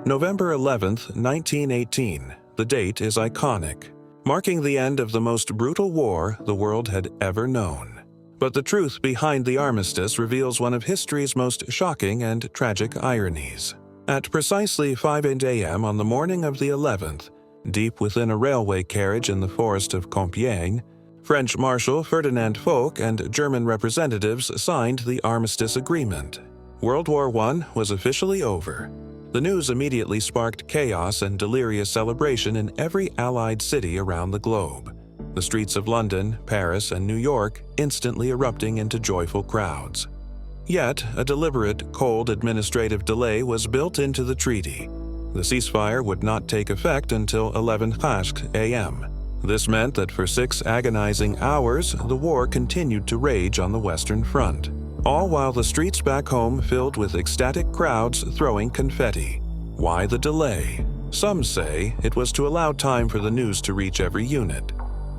November 11th, 1918. The date is iconic, marking the end of the most brutal war the world had ever known. But the truth behind the armistice reveals one of history's most shocking and tragic ironies. At precisely 5 a.m. on the morning of the 11th, deep within a railway carriage in the forest of Compiègne, French Marshal Ferdinand Foch and German representatives signed the armistice agreement. World War I was officially over. The news immediately sparked chaos and delirious celebration in every Allied city around the globe. The streets of London, Paris, and New York instantly erupting into joyful crowds. Yet, a deliberate, cold administrative delay was built into the treaty. The ceasefire would not take effect until 11 a.m. This meant that for 6 agonizing hours, the war continued to rage on the Western Front, all while the streets back home filled with ecstatic crowds throwing confetti. Why the delay? Some say it was to allow time for the news to reach every unit.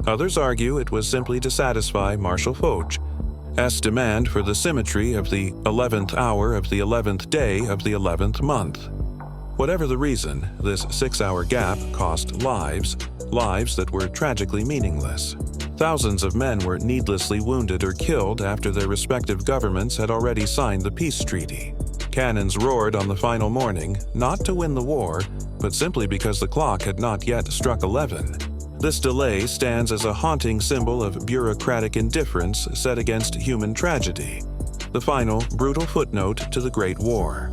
Others argue it was simply to satisfy Marshal Foch's demand for the symmetry of the 11th hour of the 11th day of the 11th month. Whatever the reason, this 6-hour gap cost lives that were tragically meaningless. Thousands of men were needlessly wounded or killed after their respective governments had already signed the peace treaty. Cannons roared on the final morning, not to win the war, but simply because the clock had not yet struck 11. This delay stands as a haunting symbol of bureaucratic indifference set against human tragedy, the final, brutal footnote to the Great War.